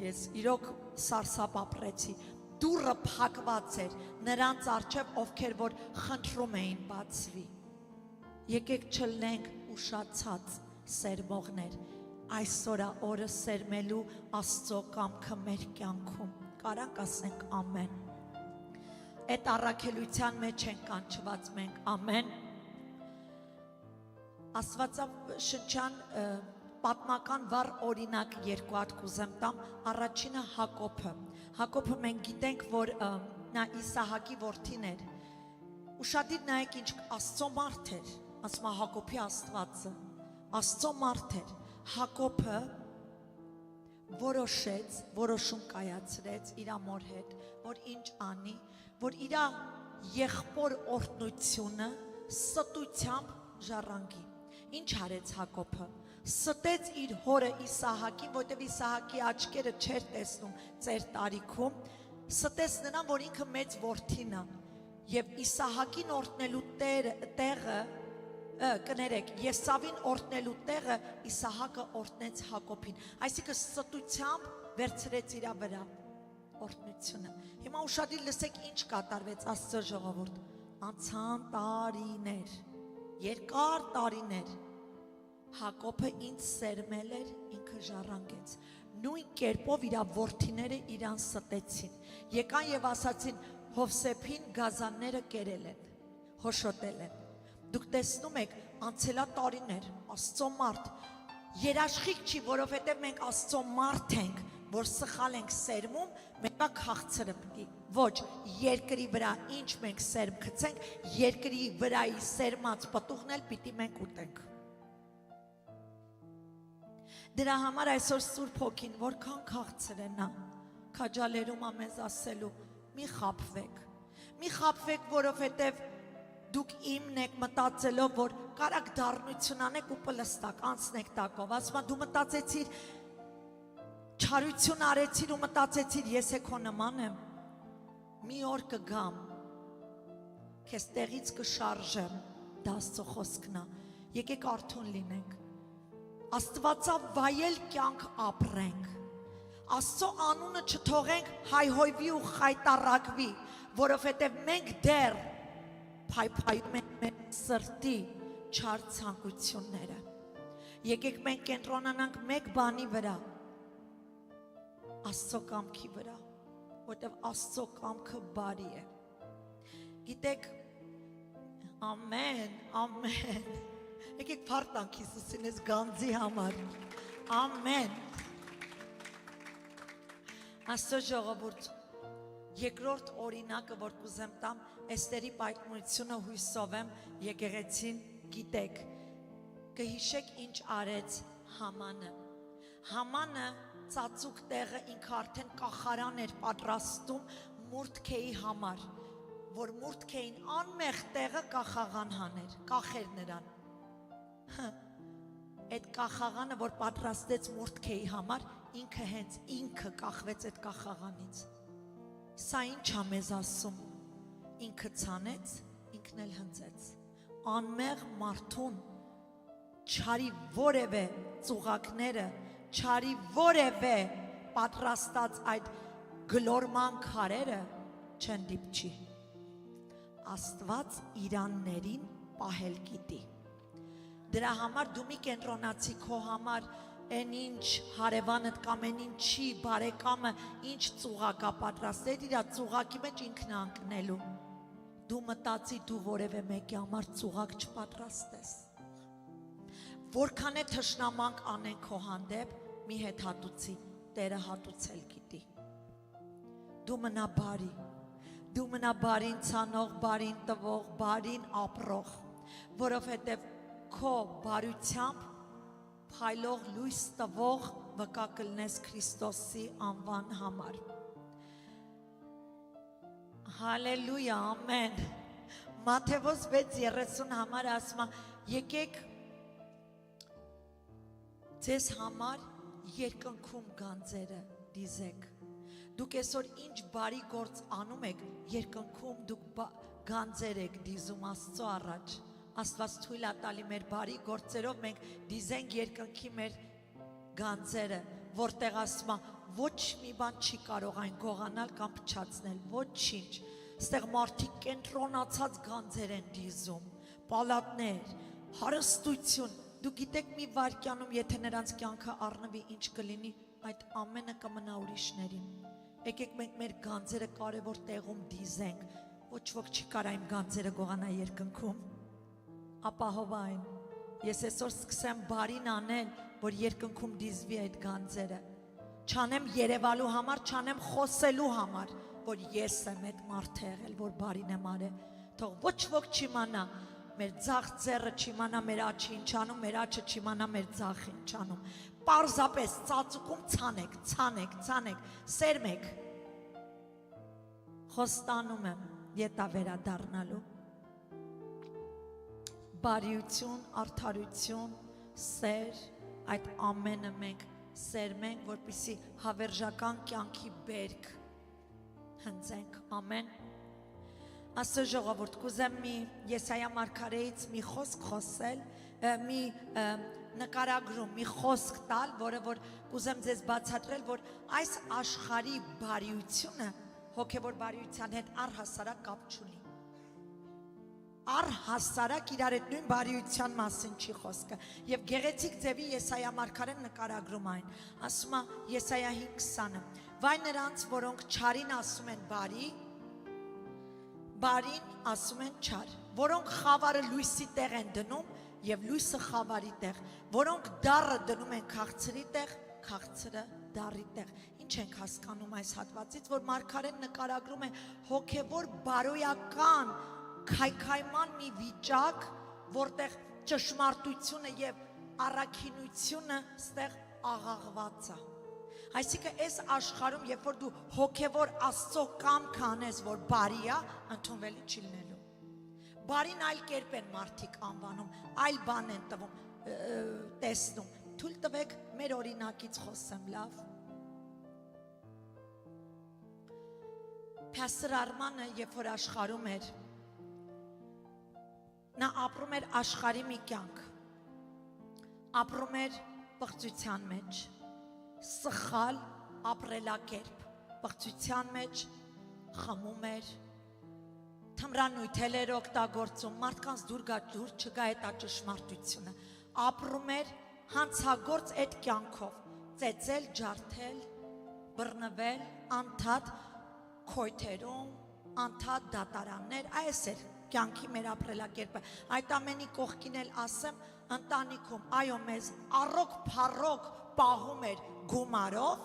Ես իրոք սարսափ ապրեցի։ Դուռը փակված էր նրանց առջև, ովքեր որ խնդրում էին բացվի։ Եկեք չլնենք ուշացած սերմողներ։ Այսօր օրը սերմելու Աստծո կամքը մեր կյանքում։ Կարանք ասենք ամեն։ Այդ առաքելության մեջ ենք կանչված մենք, ամեն։ Աստվածաշնչյան պատմական վառ օրինակ երկու հատ կուզեմ տամ, առաջինը Հակոբը։ Հակոբը մենք գիտենք, որ նա Իսահակի որդին էր։ Ուշադիր նայեք ինչ Աստծո մարդ էր, ասում է Հակոբի Աստվածը, Աստծո մարդ էր։ Հակոբը որոշեց, որոշում կայացրեց իր մոր հետ, որ ինչ անի, որ իր եղբոր օրհնությունը ստությամբ ժառանգի։ Ինչ արեց Հակոբը։ Ստեց իր հորը Իսահակին, որտեղ Իսահակի աչքերը չէր տեսնում ծեր տարիքում, ստեց նրան, որ ինքը մեծ որդին է, եւ Իսահակին օրհնելու տեղը կներեք, Եսավին օրհնելու տեղը Իսահակը օրհնեց Հակոբին, այսինքն ստությամբ վերցրեց իր վրա օրհնությունը։ Հիմա ուշադիր լսեք ինչ կատարվեց Աստծո ժողովուրդ։ Անցան տարիներ, երկար տարիներ, Հակոբը ինչ սերմել էր, ինքը ժառանգեց։ Նույն կերպով իր որդիները իրան ստեցին։ Եկան եւ ասացին Հովսեփին գազանները կերել են, հոշոտել են։ Դուք տեսնում եք, անցելա տարիներ, Աստծո մարդ, երաշխիք չի, որովհետև մենք Աստծո մարդ ենք, որ սխալ ենք սերմում, մեկա քաղցրը պիտի, ոչ, երկրի վրա ինչ մենք սերմ գցենք, երկրի վրայի սերմած պտուղն էլ պիտի մենք ուտենք։ Դրա համար այսօր Սուրբ Հոգին որքան քաղցր է նա քաջալերում է մեզ ասելու մի խաբվեք, որովհետև դուք իմն եք մտածելով, որ կարակ դառնություն անեք ու պլստակ, անցնեք տակով, ասում դու մտածեցիր, չարություն արեցիր ու մտածեցիր, ես է քո նման եմ, մի օր կգամ, քեզ տեղից կշարժեմ, դա Աստծո խոսքն է, եկեք արթուն լինենք, Աստվածավայել կյանք ապրենք, Աստծո անունը չթողենք հայհոյվի ու խայտառակվի, որովհետև մենք դեռ փայփայում ենք մեր սրտի չար ցանկությունները։ Եկեք մենք կենտրոնանանք մեկ բանի վրա, Աստծո կամքի վրա, որտեղ Աստծո կամքը բարի է։ Գիտեք, ամեն, եկեք փառք տանք Հիսուսին այս գանձի համար, ամեն։ Աստծո ժողովուրդ, երկրորդ օրինակը, որ կուզեմ տամ, Էստերի պայքարությունը հույսով եմ, եկեղեցին գիտեք, կհիշեք ինչ արեց Համանը։ Համանը ծածուկ տեղը ինքը արդեն կախարան էր պատրաստում Մուրդքեի համար, որ Մուրդքեին անմեղ տեղը կախաղան հաներ, կախեր նրան։ Այդ կախաղանը, որ պատրաստեց Մուրդքեի համար, ինքը կախվեց այդ կախաղանից։ Սա ինչ է մեզ ասում, ինքը ցանեց, ինքն էլ հնձեց, անմեղ մարդուն, չարի որևէ ծուղակները, չարի որևէ պատրաստած այդ գլորման քարերը չեն դիպչի, Աստված իրաններին պահել գիտի, դրա համար դու մի կենտրոնացի քո համար Են ինչ հարևանդ կամ են ինչի բարեկամը ինչ ծուղակա պատրաստել իրա ծուղակի մեջ ինքն անկնելու դու մտածի դու որևէ մեկի համար ծուղակ չպատրաստես որքան է թշնամանք անեն քո հանդեպ մի հետ հատուցի Տերը հատուցել գիտի դու մնա բարին ցանող բարին տվող բարին ապրող որովհետև քո բարությամբ Փայլող լույս տվող վկա կլնես Քրիստոսի անվան համար Հալելույա, ամեն Մատթեոս 6:30 համար ասում է եկեք ձեզ համար երկնքում գանձերը դիզեք Դուք այսօր ինչ բարի գործ անում եք երկնքում դուք գանձեր եք դիզում Աստծո առաջ Աստված թույլ է տալի մեր բարի գործերով մենք դիզենք երկնքի մեր գանձերը, որտեղ ասում է ոչ մի բան չի կարող այն գողանալ կամ փչացնել, ոչինչ։ Այստեղ մարդիկ կենտրոնացած գանձեր են դիզում, պալատներ, հարստություն։ Դու գիտեք մի վայրկյանում, եթե նրանց կյանքը առնվի ինչ կլինի, այդ ամենը կմնա ուրիշներին։ Եկեք մենք մեր գանձերը կարևոր տեղում դիզենք, ոչ ոք չի կարող այն գանձերը գողանալ երկնքում։ Ապահով այն, ես այսօր սկսեմ բարին անել, որ երկնքում դիզվի այդ գանձերը, չանեմ երևալու համար, չանեմ խոսելու համար, որ ես եմ այդ մարդը եղել, որ բարին եմ արել, թող ոչ ոք չիմանա, մեր ձախ ձեռը չիմանա մեր աչի ինչ անում, մեր աչը չիմանա մեր ձախը ինչ անում, պարզապես ծածուկում ցանեք, սերմեք, խոստանում եմ, ետա վերադառնալու բարիություն, արդարություն, սեր, այդ ամենը մենք սերմենք, որպեսզի հավերժական կյանքի բերք հնձենք, ամեն։ Աստծո ժողովուրդ, կուզեմ մի Եսայա մարգարեից մի խոսք խոսել, մի նկարագրում, մի խոսք տալ, որը որ կուզեմ ձեզ բացատրել, որ այս աշխարհի բարիությունը հոգևոր բարիության հետ առհասարակ կապ չունի։ Առհասարակ իրար հետ նույն բարիության մասին չի խոսքը եւ գեղեցիկ ձևի Եսայա մարգարեն նկարագրում այն ասում է Եսայա 5:20-ը վայ նրանց որոնք չարին ասում են բարի բարին ասում են չար որոնք խավարը լույսի տեղ են դնում եւ լույսը խավարի տեղ որոնք դառը դնում են քաղցրի տեղ քաղցրը դառի տեղ ինչ ենք հասկանում այս հատվածից որ մարգարեն նկարագրում է հոգևոր բարոյական քայքայման մի վիճակ, որտեղ ճշմարտությունը եւ առաքինությունը ստեղ աղաղված է։ Այսինքն այս աշխարհում, երբ որ դու հոգևոր Աստծո կամք անես, որ բարի է, ընդունվելի չի լինելու։ Բարին այլ կերպ են մարդիկ անվանում, այլ բան են տվում, տեսնում։ Թույլ տվեք մեր օրինակից խոսեմ, լավ։ Փաստոր Արմանը, երբ որ աշխարհում էր, նա ապրում էր աշխարհի մի կյանք, ապրում էր պղծության մեջ, սխալ ապրելակերպ, պղծության մեջ խմում էր, թմրանյութեր էր օգտագործում, մարդկանց դուր չգա այդ ճշմարտությունը, ապրում էր հանցագործ այդ կյանքով, ծեծել, ջարդել, բռնվել, անդադ քոյթերում, անդադ դատարաններ, այս էր կյանքի մեր ապրելակերպը։ Այդ ամենի կողքին էլ ասեմ, ընտանիքում, այո, մեզ առոք փառոք պահում էր գումարով,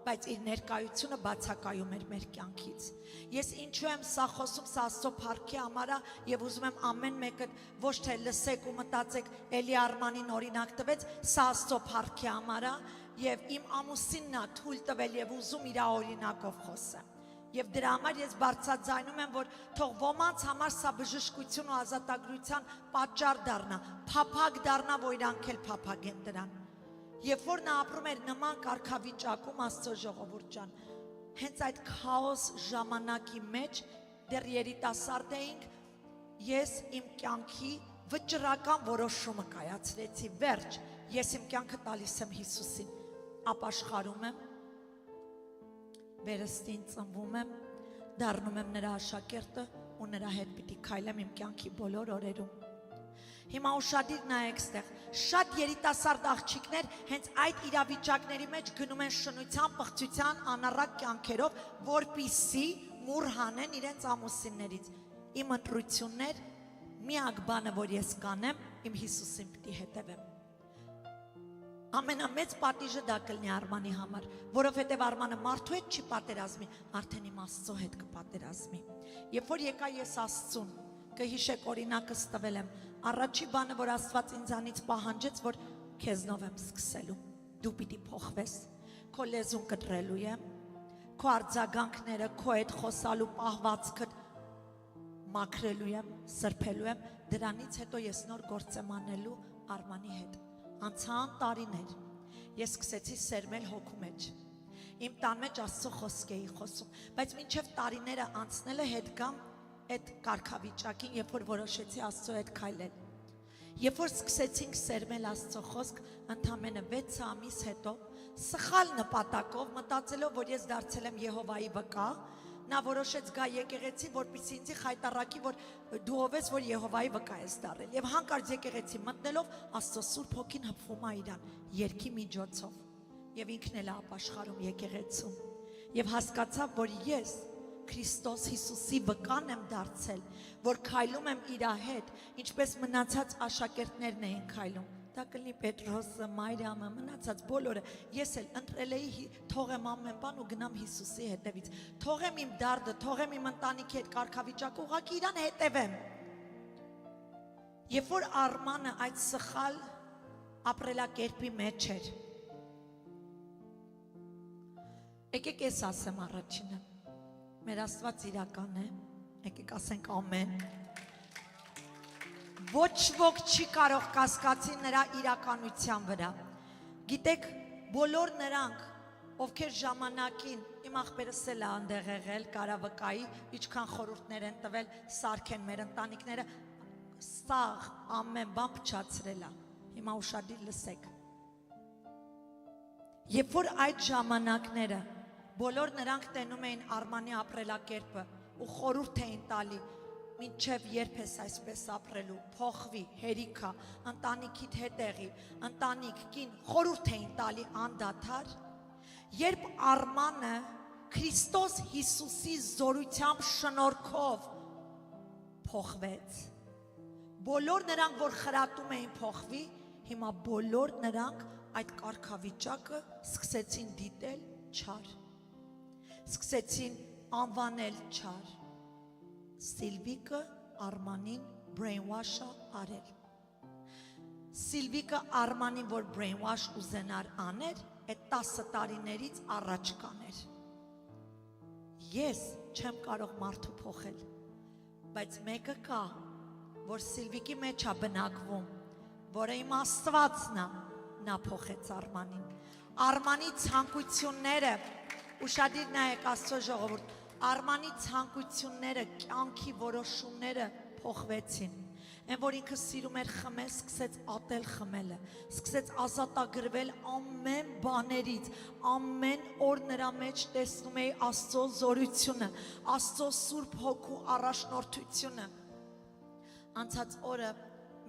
բայց իր ներկայությունը բացակայում էր մեր կյանքից։ Ես ինչու եմ սա խոսում, սա Աստծո փառքի համար է, եւ ուզում եմ ամեն մեկը ոչ թե լսեք ու մտածեք, Էլի Արմանին օրինակ տվեց, սա Աստծո փառքի համար է, եւ իմ ամուսինն է թույլ տվել եւ ուզում իր օրինակով խոսեմ։ Եվ դրա համար ես բարձրաձայնում եմ, որ թող ոմանց համար սա բժշկություն ու ազատագրության պատճառ դառնա, փափագ դառնա, որ իրանք էլ փափագեն դրան։ Երբ որ նա ապրում էր նման կարգավիճակում, Աստծո ժողովուրդ ջան, հենց այդ քաոս ժամանակի մեջ, դեռ երիտասարդ էինք, ես իմ կյանքի վճռական որոշումը կայացրեցի, վերջ, ես իմ կյանքը տալիս եմ Հիսուսին, ապաշխարում եմ, վերստին ծնվում եմ, դառնում եմ նրա աշակերտը ու նրա հետ պիտի քայլեմ իմ կյանքի բոլոր օրերում։ Հիմա ուշադիր նայեք ստեղ, շատ երիտասարդ աղջիկներ հենց այդ իրավիճակների մեջ գնում են շնության, պղծության, անառակ կյանքերով, որպիսի մուռ հանեն իրենց ամուսիններից։ Իմ ընտրություններ, միակ բանը, որ ես կանեմ, իմ Հիսուսին պիտի հետևեմ։ Ամենամեծ պատիժը դա կլինի Արմանի համար, որովհետև Արմանը մարդու հետ չի պատերազմի, արդեն իմ Աստծո հետ կպատերազմի։ Երբ որ եկա ես Աստծուն, կհիշեք օրինակս տվել եմ, առաջի բանը, որ Աստված ինձանից պահանջեց, որ քեզնով եմ սկսելու, դու պիտի փոխվես, քո լեզուն կտրելու եմ, քո արձագանքները, քո հետ խոսալու պահվածքը մաքրելու եմ, սրբելու եմ, դրանից հետո ես նոր գործ եմ անելու Արմանի հետ։ Անցան տարիներ, ես սկսեցի սերմել հոգու մեջ, իմ տան մեջ Աստծո խոսք էի խոսում, բայց մինչև տարիները անցնելը հետ գամ այդ կարգավիճակին, երբ որ որոշեցի Աստծո հետ քայլել, երբ որ սկսեցինք սերմել Աստծո խոսք, ընդամենը 6 ամիս հետո, սխալ նպատակով, մտածելով, որ ես դարձել եմ Եհովայի վկա, նա որոշեց գա եկեղեցի, որպեսզի ինձ խայտարակի, որ դու ով ես, որ Եհովայի վկա ես դառել։ Եվ հանկարծ եկեղեցի մտնելով Աստծո Սուրբ Հոգին հպվում է իրան երգի միջոցով։ Եվ ինքն էլ ապաշխարում եկեղեցում։ Եվ հասկացավ, որ ես Քրիստոս Հիսուսի վկան եմ դարձել, որ քայլում եմ իր հետ, ինչպես մնացած աշակերտներն էին քայլում։ Դա կլինի Պետրոսը, Մարիամը, մնացած բոլորը, ես էլ ընտրել էի թողեմ ամեն բան ու գնամ Հիսուսի հետևից, թողեմ իմ դարդը, թողեմ իմ ընտանիքի հետ կարգավիճակը, ուղղակի իրան հետևեմ։ Երբ որ Արմանը այդ սխալ ապրելակերպի մեջ էր, եկեք ես ասեմ առաջինը, մեր Աստված իրական է, եկեք ասենք ամեն։ Ոչ ոք չի կարող կասկածի նրա իրականության վրա։ Գիտեք, բոլոր նրանք, ովքեր ժամանակին, իմ աղբերս էլ է անդեղ եղել, կարավկայի, ինչքան խորհուրդներ են տվել, սարքեն մեր ընտանիքները, սաղ ամեն բան փչացրել է։ Հիմա ուշադիր լսեք։ Երբ որ այդ ժամանակները բոլոր նրանք տենում էին Արմանի ապրելակերպը ու խորհուրդ էին տալի, մինչև երբ ես այսպես ապրելու, փոխվի, հերիքա, ընտանիքիդ հետ եղի, ընտանիք, կին, խորհուրդ էին տալի անդադար, երբ Արմանը Քրիստոս Հիսուսի զորությամբ շնորհքով փոխվեց, բոլոր նրանք, որ խրատում էին փոխվի, հիմա բոլոր նրանք այդ կարգավիճակը սկսեցին դիտել չար, սկսեցին անվանել չար, Սիլվիկը Արմանին brainwash-ը արել։ Սիլվիկը Արմանին, որ brainwash ուզենար աներ, այդ 10 տարիներից առաջ կաներ։ Ես չեմ կարող մարդու փոխել, բայց մեկը կա, որ Սիլվիկի մեջ է բնակվում, որը իմ Աստվածն է, նա փոխեց Արմանին։ Արմանի ցանկությունները, ուշադիր նայեք Աստծո ժողովուրդ, Արմանի ցանկությունները, կյանքի որոշումները փոխվեցին։ Այն որ ինքը սիրում էր խմել, սկսեց ատել խմելը, սկսեց ազատագրվել ամեն բաներից, ամեն օր նրա մեջ տեսնում էի Աստծո զորությունը, Աստծո Սուրբ Հոգու առաջնորդությունը։ Անցած օրը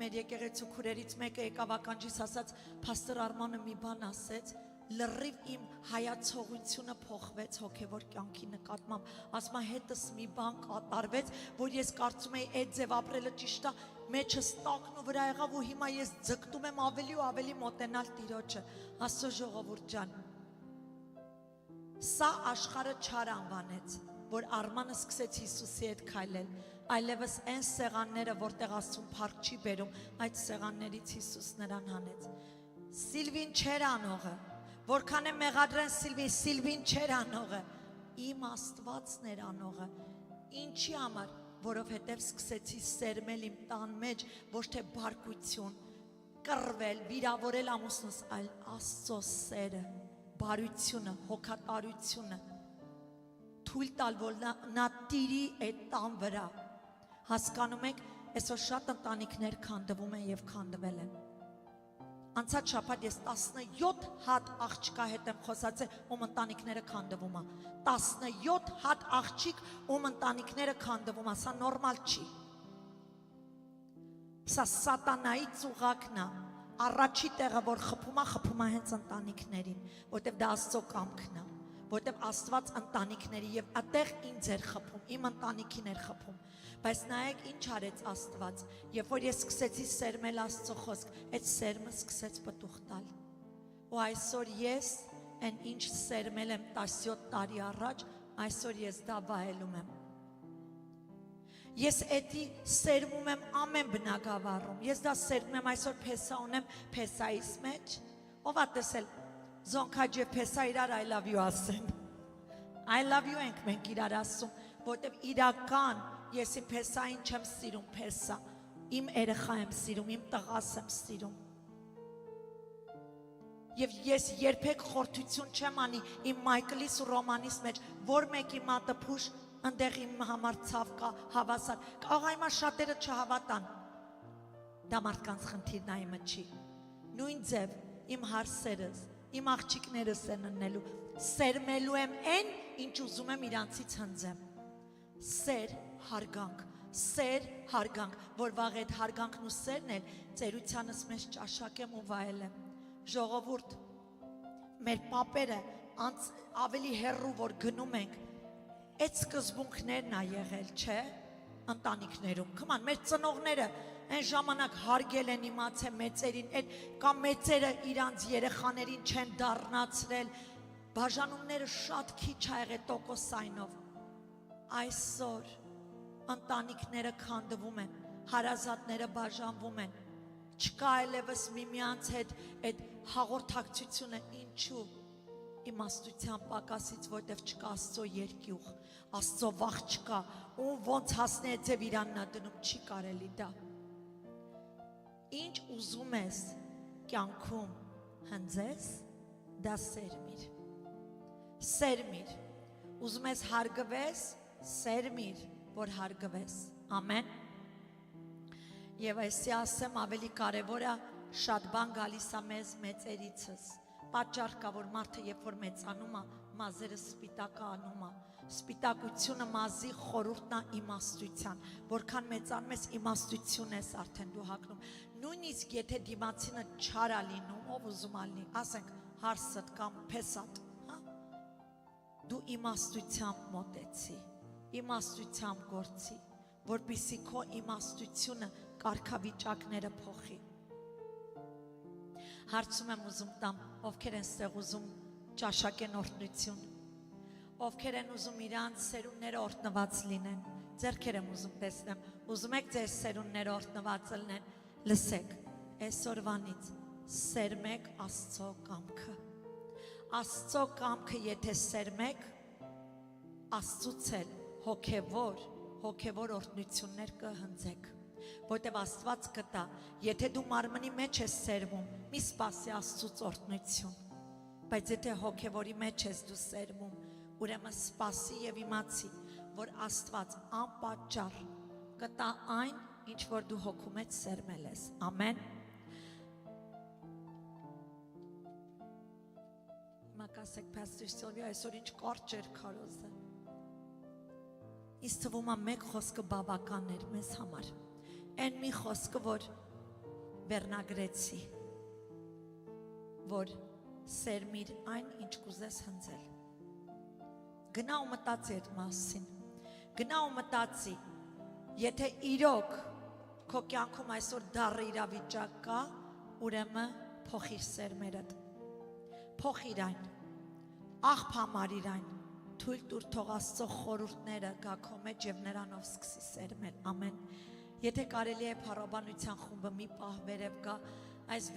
մեր եկեղեցու քուրերից մեկը եկավ ականջիս ասաց, Փաստոր Արմանը մի բան ասեց, լրիվ իմ հայացողությունը փոխվեց հոգևոր կյանքի նկատմամբ, ասում է հետս մի բան կատարվեց, որ ես կարծում էի այդ ձև ապրելը ճիշտ է, մեջս տակնու վրա եղավ ու հիմա ես ձգտում եմ ավելի ու ավելի մոտենալ Տիրոջը։ Աստծո ժողովուրդ ջան, սա աշխարհը չար անվանեց, որ Արմանը սկսեց Հիսուսի հետ քայլել, այլևս այն սեղանները, որտեղ Աստծուն փառք չի բերում, այդ սեղաններից Հիսուս նրան հանեց։ Սիլվին չէր անողը, որքան է մեղադրեն Սիլվին չէր անողը, իմ Աստվածն էր անողը։ Ինչի համար, որովհետև սկսեցի սերմել իմ տան մեջ ոչ թե բարկություն, կռվել, վիրավորել ամուսնուս, այլ Աստծո սերը, բարությունը, հոգատարությունը, թույլ տալ, որ նա տիրի այդ տան վրա։ Հասկանում եք, այսօր շատ ընտանիքներ քանդվում են եւ քանդվել են։ Անցած շաբաթ ես 17 հատ աղջկա հետ եմ խոսացել, ում ընտանիքները քանդվում է։ 17 հատ աղջիկ, ում ընտանիքները քանդվում է, սա նորմալ չի։ Սա սատանայի ծուղակն է։ Առաջի տեղը, որ խփում է հենց ընտանիքներին, որտեղ դա Աստծո կամքն է, որտեղ Աստված ընտանիքների եւ այդտեղ ինձ էր խփում, իմ ընտանիքին էր խփում։ Բայց նայեք ինչ արեց Աստված, երբ որ ես սկսեցի սերմել Աստծո խոսք, այդ սերմը սկսեց պտուղ տալ։ Ու այսօր ես այն ինչ սերմել եմ 17 տարի առաջ, այսօր ես դա վայելում եմ։ Ես էդի սերմում եմ ամեն բնակավարում։ Ես դա սերմում եմ այսօր Փեսա ունեմ Փեսայիս մեջ։ Ով է տեսել Զոնքաջ եւ Փեսա իրար I love you ասեն։ I love you ենք մենք իրար ասում, որտեվ իրական ես իմ Փեսային չեմ սիրում Փեսա, իմ երեխա եմ սիրում, իմ տղաս եմ սիրում։ Եվ ես երբեք խորթություն չեմ անի իմ Մայքլիս ու Ռոմանիս մեջ, որ մեկի մատը փուշ, ընդեղ իմ համար ցավ կա, հավասար։ Կարող է հիմա շատերը չհավատան։ Դա մարդկանց խնդիրն է, իմը չի։ Նույն ձև իմ հարսերս, իմ աղջիկներս են ըննելու, սերմելու եմ այն, ինչ ուզում եմ իրանցից հնձեմ։ Սեր, հարգանք, որ վաղ այդ հարգանքն ու սերն էլ ծերությանս մեջ ճաշակեմ ու վայելեմ։ Ժողովուրդ, մեր պապերը ավելի հեռու որ գնում ենք, այդ սկզբունքներն ա եղել, չէ, ընտանիքներում։ Կման, մեր ծնողները այն ժամանակ հարգել են իմացել մեծերին, այդ կամ մեծերը իրանց երեխաներին չեն դառնացրել, բաժանումները շատ քիչ ա եղել տոկոսայնով։ Այսօր ընտանիքները քանդվում են, հարազատները բաժանվում են, չկա այլևս միմյանց հետ այդ հաղորդակցությունը, ինչու իմաստության պակասից, որտև չկա Աստծո երկյուղ, Աստծո վախ չկա, ու ոնց հասնի այդ ձև իրաննա դնում, չի կարելի դա։ Ինչ ուզում ես կյանքում հնձես, դա սերմիր, ուզում ես հարգվես, սերմիր, որ հարգվես, ամեն։ Եվ այսի ասեմ ավելի կարևոր է, շատ բան գալիս է մեզ մեծերիցս, պատճառ կա, որ մարդը երբ որ մեծանում է, մազերը սպիտականում է, սպիտակությունը մազի խորհուրդն է իմաստության, որքան մեծանում ես իմաստություն ես արդեն դու հագնում, նույնիսկ եթե դիմացինը չար է լինում, ով ուզում է լինի, ասենք հարսդ կամ Փեսատ, դու իմաստությամբ մոտեցի, իմաստությամբ գործի, որպեսզի քո իմաստությունը կարգավիճակները փոխի։ Հարցում եմ ուզում տամ, ովքեր են ստեղ ուզում ճաշակեն օրհնություն, ովքեր են ուզում իրանց սերունդները օրհնված լինեն, ձեռքեր եմ ուզում տեսնեմ, ուզում եք ձեր սերունդները օրհնված լինեն, լսեք, այսօրվանից սերմեք Աստծո կամքը։ Աստծո կամքը եթե սերմեք, Աստծուց էլ հոգևոր օրհնություններ կհնձեք, որտև Աստված կտա, եթե դու մարմնի մեջ ես սերվում, մի սպասի Աստծուց օրհնություն, բայց եթե հոգևորի մեջ ես դու սերվում, ուրեմն սպասի եւ իմացի, որ Աստված անպատճառ կտա այն, ինչ որ դու հոգու մեջ սերմել ես։ Ամեն։ Մակասեք Pastor Sylvia, այսօր ինչ կարճ էր քարոզը։ Ինձ թվում է մեկ խոսքը բավական էր մեզ համար։ Այն մի խոսքը, որ վերնագրեցի, որ սերմիր այն, ինչ կուզես հնձել։ Գնա ու մտածի այդ մասին։ Գնա ու մտածի, եթե իրոք քո կյանքում այսօր դառը իրավիճակ կա, ուրեմն փոխիր սերմերդ։ Փոխիր այն, աղբ համարիր այն, թույլ տուր թող Աստծո խորհուրդները գա քո մեջ եւ նրանով սկսի սերմել։ Ամեն։ Եթե կարելի է փառաբանության խումբը մի պահ վերև գա, այս